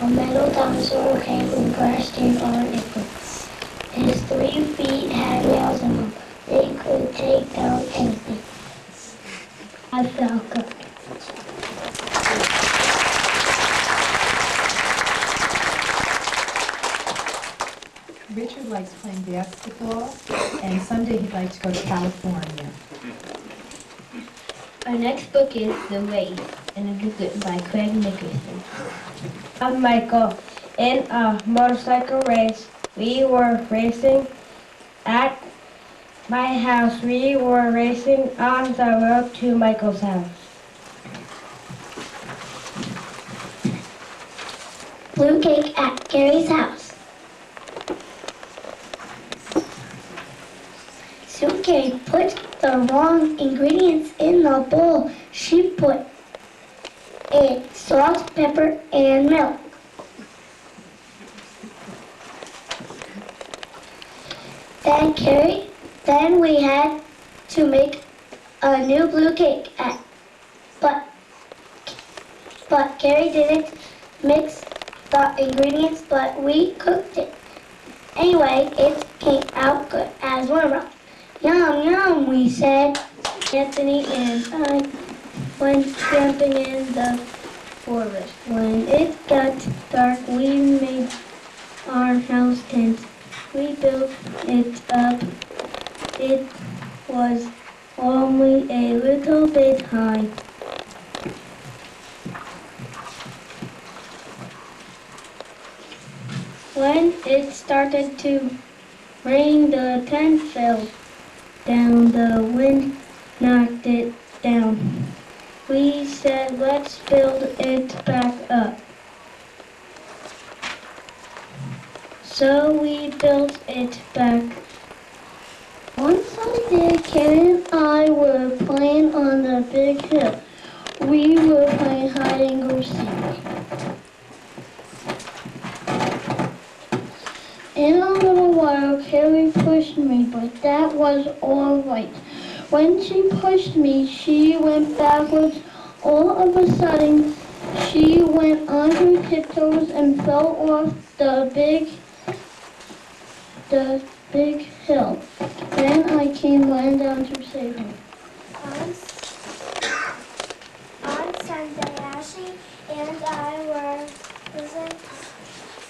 A metal dinosaur came and crashed in our neighborhood. His 3 feet had nails in them. They could take down anything. I felt good. Richard likes playing basketball, and someday he'd like to go to California. Our next book is The Race, and it is written by Craig Nickerson. I'm Michael. In a motorcycle race, we were racing at my house. We were racing on the road to Michael's house. Blue cake at Gary's house. So Gary put the wrong ingredients in the bowl. She put in salt, pepper, and milk. Then we had to make a new blue cake but Gary didn't mix the ingredients, but we cooked it. Anyway, it came out good as warm-up. Yum, yum, we said. Anthony and I went camping in the forest. When it got dark, we made our house tent. We built it up. It was only a little bit high. When it started to rain, the tent fell down. The wind knocked it down. We said, let's build it back up. So we built it back. One Sunday, Karen and I were playing on the big hill. We were playing hide and go seek. In a little while, Carrie pushed me, but that was all right. When she pushed me, she went backwards. All of a sudden, she went on her tiptoes and fell off the big hill. Then I came running down to save her. On Sunday, Ashley and I were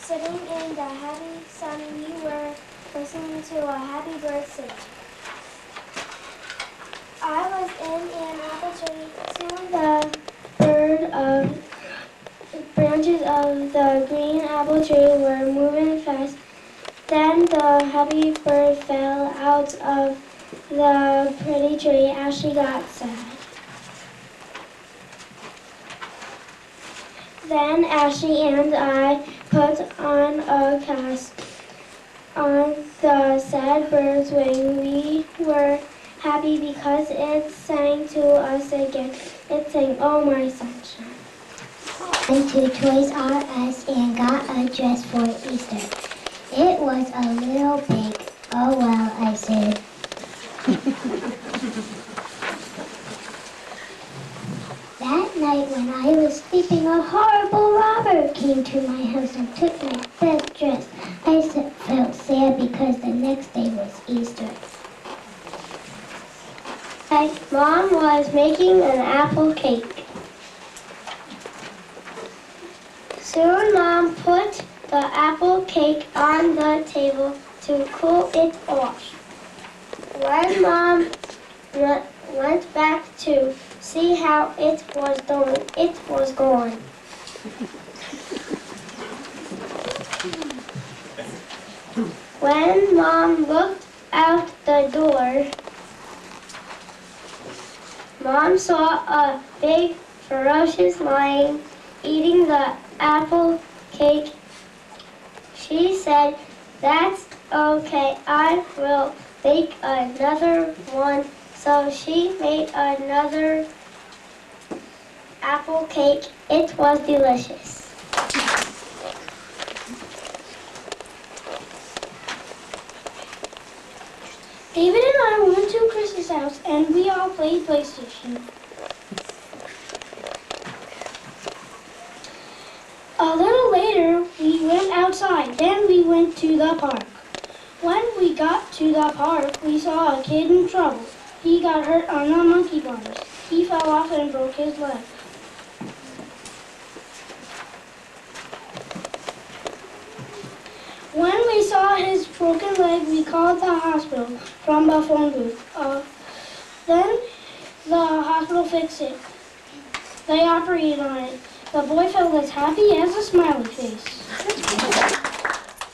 sitting in the happy sun. We were listening to a happy bird sing. I was in an apple tree. Soon the branches of the green apple tree were moving fast. Then the happy bird fell out of the pretty tree. Ashley got sad. Then Ashley and I put on a cast on the sad bird's wing. We were happy because it sang to us again. It sang, "Oh my sunshine." Went to Toys R Us and got a dress for Easter. It was a little big. Oh well, I said. That night when I was sleeping, a horrible robber came to my house and took my best dress. I felt sad because the next day was Easter. My mom was making an apple cake. Soon Mom put the apple cake on the table to cool it off. When Mom went back to see how it was doing, it was gone. When Mom looked out the door, Mom saw a big, ferocious lion eating the apple cake. She said, "That's okay, I will make another one." So she made another apple cake. It was delicious. David and I went to Chris's house and we all played PlayStation. A little later, outside. Then we went to the park. When we got to the park, we saw a kid in trouble. He got hurt on the monkey bars. He fell off and broke his leg. When we saw his broken leg, we called the hospital from the phone booth. Then the hospital fixed it. They operated on it. The boy felt as happy as a smiley face.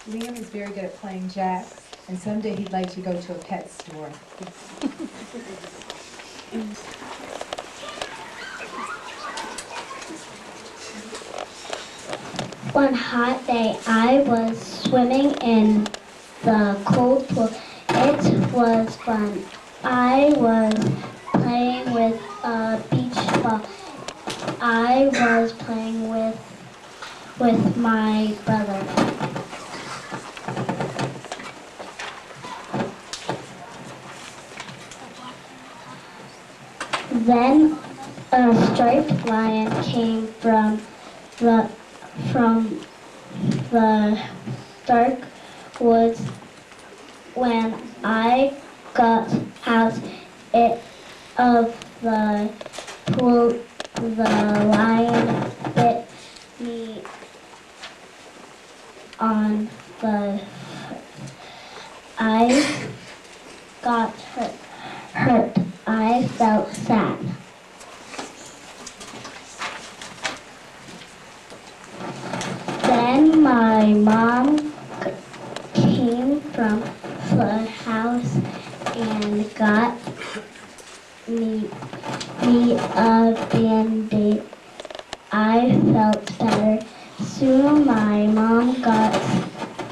Liam is very good at playing jacks, and someday he'd like to go to a pet store. One hot day, I was swimming in the cold pool. It was fun. I was playing with a beach ball. I was playing with my brother. Then a striped lion came from the dark woods. When I got out of the pool, the lion bit me on the foot. I got hurt. I felt sad. Then my mom came from the house and got me a Band-Aid. I felt better. Soon my mom got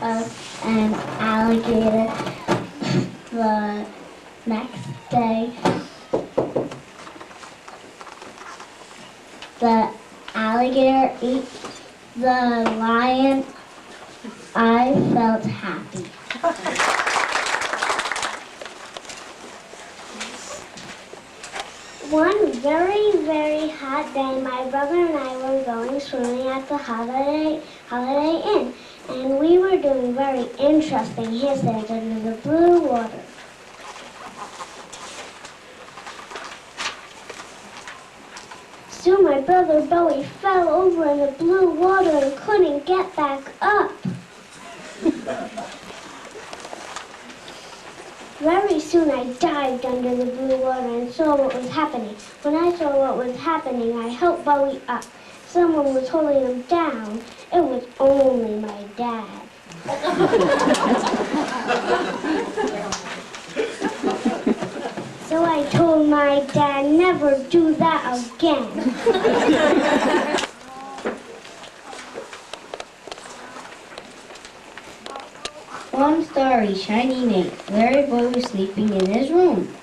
us an alligator. The next day, the alligator ate the lion. I felt happy. One very, very hot day, my brother and I were going swimming at the Holiday Inn, and we were doing very interesting handstands under the blue water. Soon my brother Bowie fell over in the blue water and couldn't get back up. Very soon I dived under the blue water and saw what was happening. When I saw what was happening, I helped Bowie up. Someone was holding him down. It was only my dad. So I told my dad, never do that again. One starry, shiny night, Larry Boy was sleeping in his room.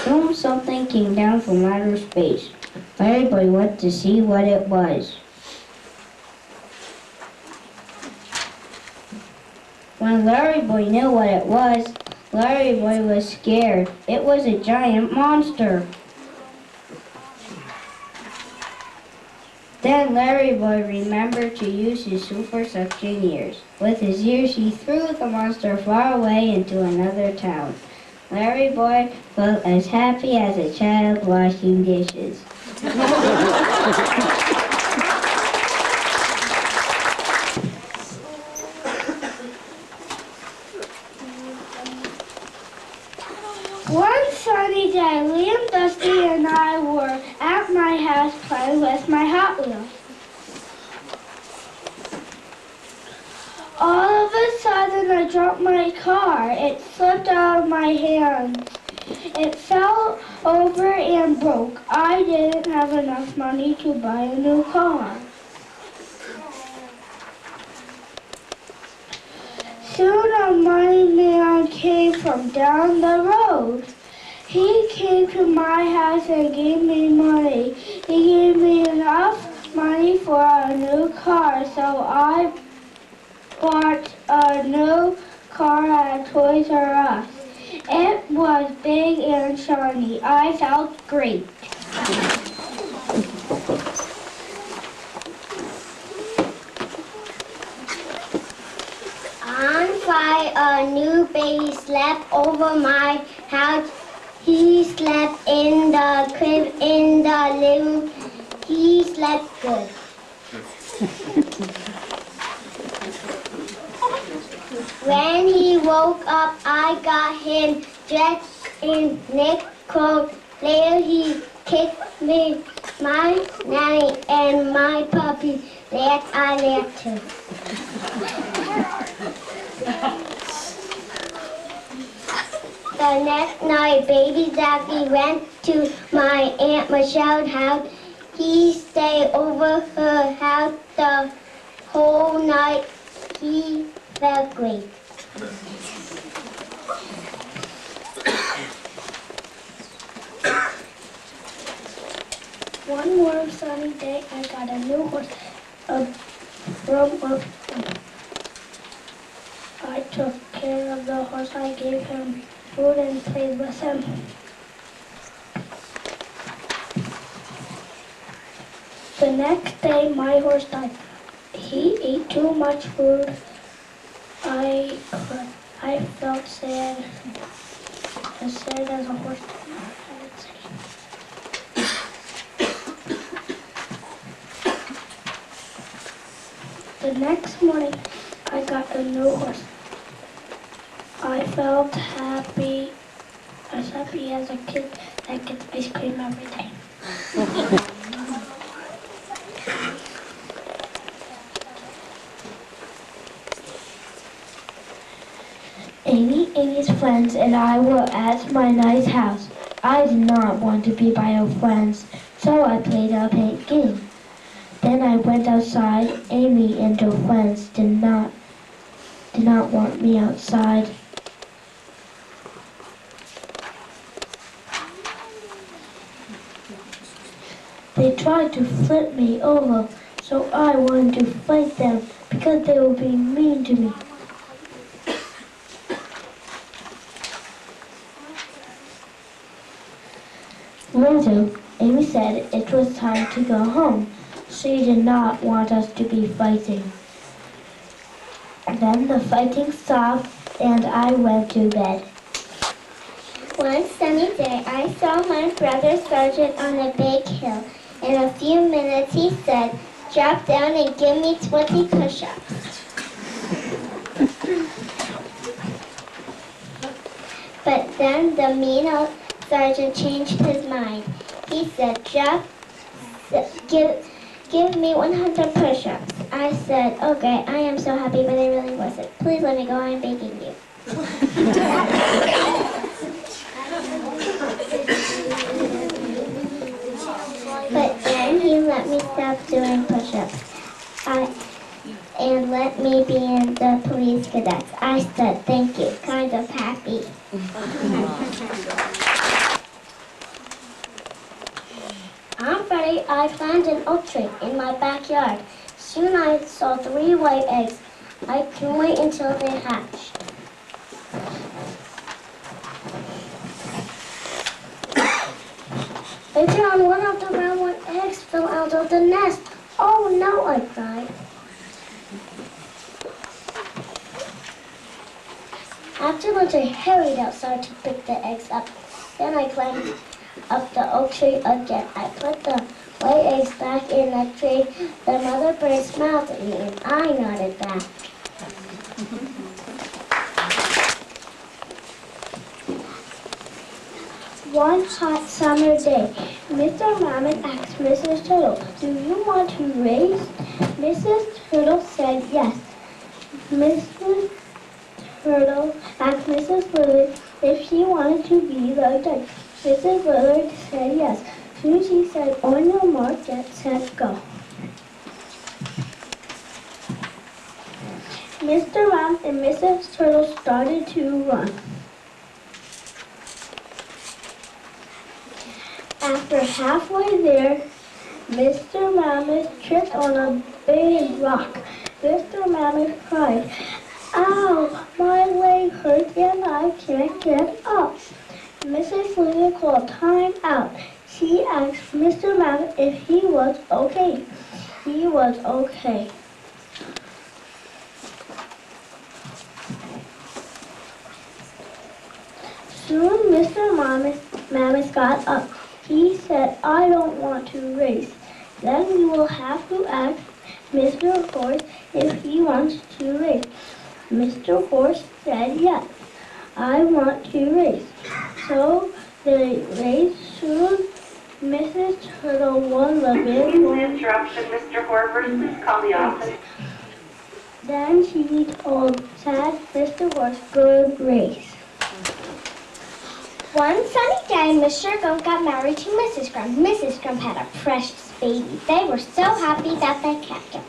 Boom, something came down from outer space. Larry Boy went to see what it was. When Larry Boy knew what it was, Larry Boy was scared. It was a giant monster. Then Larry Boy remembered to use his super suction ears. With his ears, he threw the monster far away into another town. Larry Boy felt as happy as a child washing dishes. One sunny day, Liam, Dusty, and I were at my house playing with my Hot Wheels. All of a sudden, I dropped my car. It slipped out of my hands. It fell over and broke. I didn't have enough money to buy a new car. Soon a money man came from down the road. He came to my house and gave me money. He gave me enough money for a new car, so I bought a new car at Toys R Us. It was big and shiny. I felt great. why a new baby slept over my house. He slept in the crib in the living room. He slept good. When he woke up, I got him dressed in neck clothes. Later he kicked me, my nanny, and my puppy. That I laughed too. The next night, baby Zachy went to my Aunt Michelle's house. He stayed over her house the whole night. He felt great. One warm sunny day, I got a new horse from a friend. I took care of the horse. I gave him food and played with him. The next day, my horse died. He ate too much food. I felt sad, as sad as a horse. I would say. The next morning, I got a new horse. I felt happy, as happy as a kid that gets ice cream every day. Amy, Amy's friends, and I were at my nice house. I did not want to be by our friends, so I played a paint game. Then I went outside. Amy and her friends did not want me outside. They tried to flip me over, so I wanted to fight them because they were being mean to me. Later, Amy said it was time to go home. She did not want us to be fighting. Then the fighting stopped and I went to bed. One sunny day, I saw my brother Sergeant on a big hill. In a few minutes, he said, "Drop down and give me 20 push-ups." But then the mean old sergeant changed his mind. He said, give me 100 push-ups. I said, "Okay, I am so happy, but I really wasn't. Please let me go, I'm begging you." But then he let me stop doing push-ups and let me be in the police cadets. I said, "Thank you," kind of happy. On Friday, I planted an oak tree in my backyard. Soon I saw 3 white eggs. I couldn't wait until they hatched. I found one of the round white eggs fell out of the nest. "Oh no," I cried. After lunch, I hurried outside to pick the eggs up. Then I climbed up the oak tree again. I put the white eggs back in the tree. The mother bird smiled at me and I nodded back. One hot summer day, Mr. Rabbit asked Mrs. Turtle, "Do you want to race?" Mrs. Turtle said yes. Mrs. Turtle asked Mrs. Lillard if she wanted to be the judge. Mrs. Lillard said yes. Soon she said, "On your mark, get set, go." Mr. Ram and Mrs. Turtle started to run. After halfway there, Mr. Mammoth tripped on a big rock. Mr. Mammoth cried, "Ow, my leg hurts and I can't get up." Mrs. Lily called time out. She asked Mr. Mammoth if he was okay. He was okay. Soon Mr. Mammoth got up. He said, I don't want to race. Then we will have to ask Mr. Horse if he wants to race. Mr. Horse said yes, I want to race. So they raced. Soon Mrs. Turtle won the big one. Interruption, Mr. Horford, please call the office. Then she told sad Mr. Horse, good race. One sunny day, Mr. Grump got married to Mrs. Grump. Mrs. Grump had a precious baby. They were so happy that they kept him.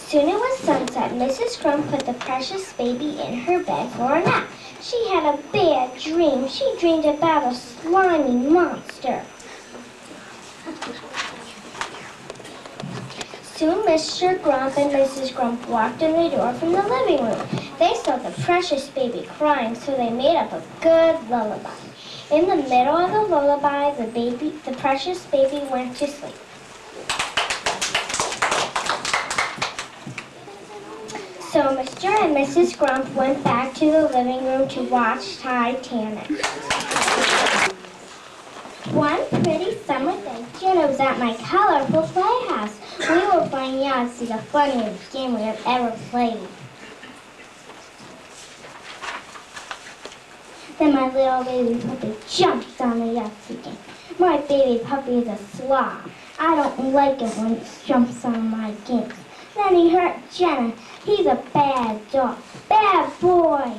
Soon it was sunset. Mrs. Grump put the precious baby in her bed for a nap. She had a bad dream. She dreamed about a slimy monster. Soon Mr. Grump and Mrs. Grump walked in the door from the living room. They saw the precious baby crying, so they made up a good lullaby. In the middle of the lullaby, the precious baby went to sleep. So Mr. and Mrs. Grump went back to the living room to watch Titanic. One pretty summer day, Jenna was at my colorful playhouse. We were playing Yahtzee, the funniest game we have ever played. Then my little baby puppy jumped on the Yahtzee game. My baby puppy is a slob. I don't like it when he jumps on my games. Then he hurt Jenna. He's a bad dog. Bad boy.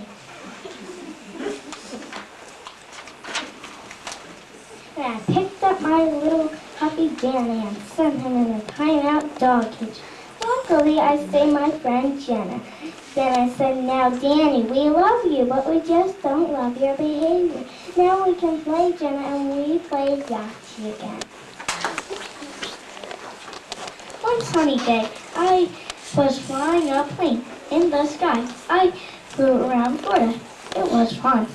And I picked up my little puppy Danny and sent him in a timeout dog cage. Luckily, I saved my friend Jenna. Then I said, now Danny, we love you, but we just don't love your behavior. Now we can play Jenna, and we played Yahtzee again. One sunny day, I was flying a plane in the sky. I flew around Florida. It was fun.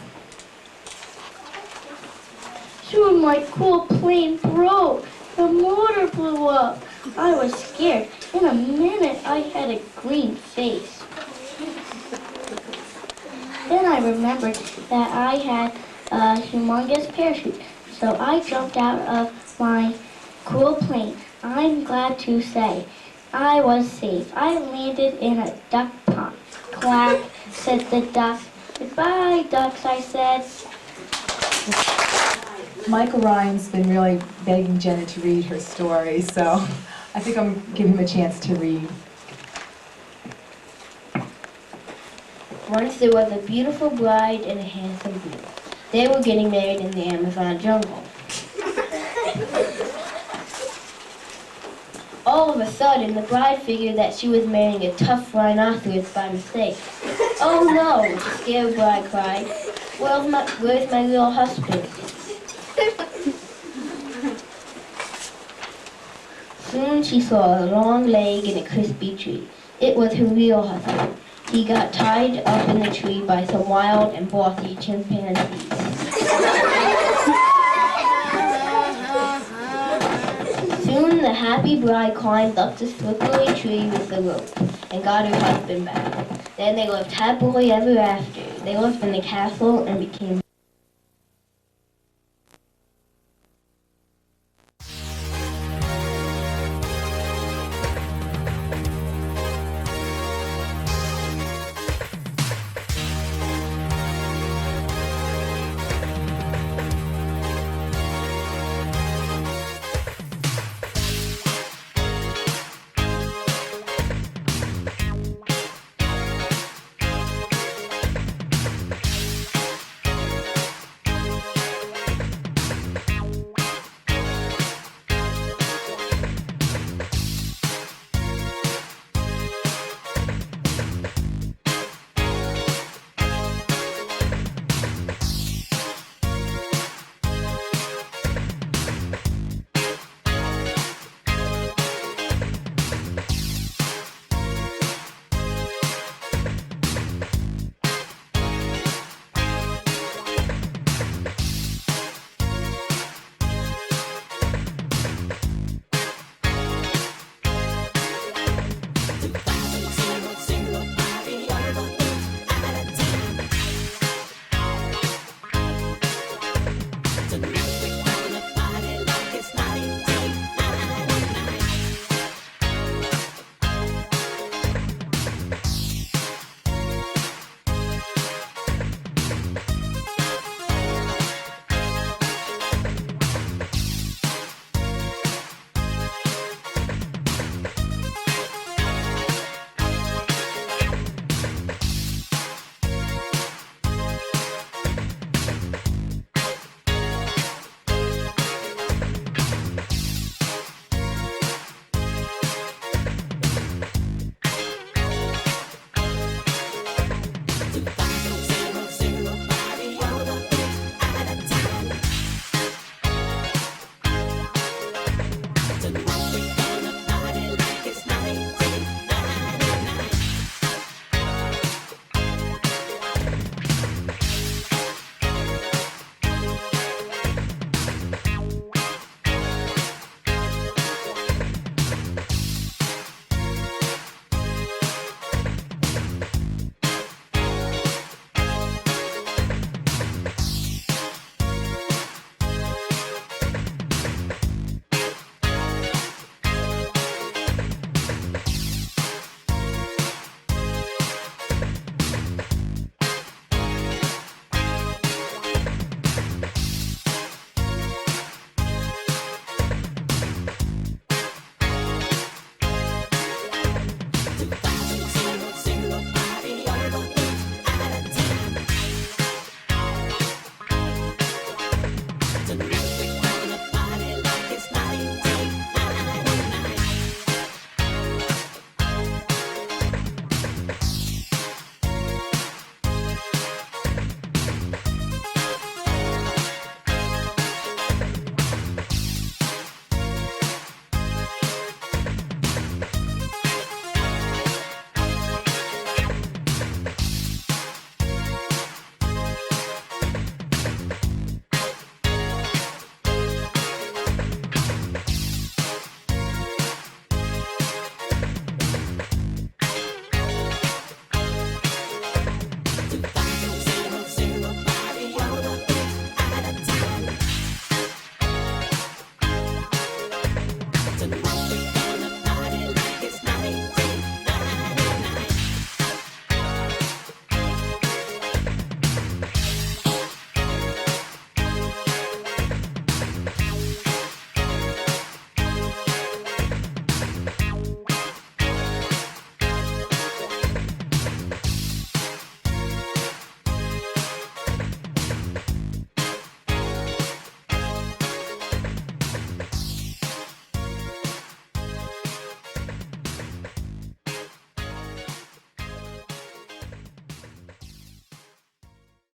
Soon my cool plane broke. The motor blew up. I was scared. In a minute, I had a green face. Then I remembered that I had a humongous parachute, so I jumped out of my cool plane. I'm glad to say I was safe. I landed in a duck pond. Quack, said the duck. Goodbye, ducks, I said. Michael Ryan's been really begging Jenna to read her story, so I think I'm going to give him a chance to read. Once there was a beautiful bride and a handsome groom. They were getting married in the Amazon jungle. All of a sudden, the bride figured that she was marrying a tough rhinoceros by mistake. Oh no, the scared bride cried. Where's my real husband? Soon she saw a long leg in a crispy tree. It was her real husband. He got tied up in the tree by some wild and bossy chimpanzees. Soon the happy bride climbed up the slippery tree with the rope and got her husband back. Then they lived happily ever after. They lived in the castle and became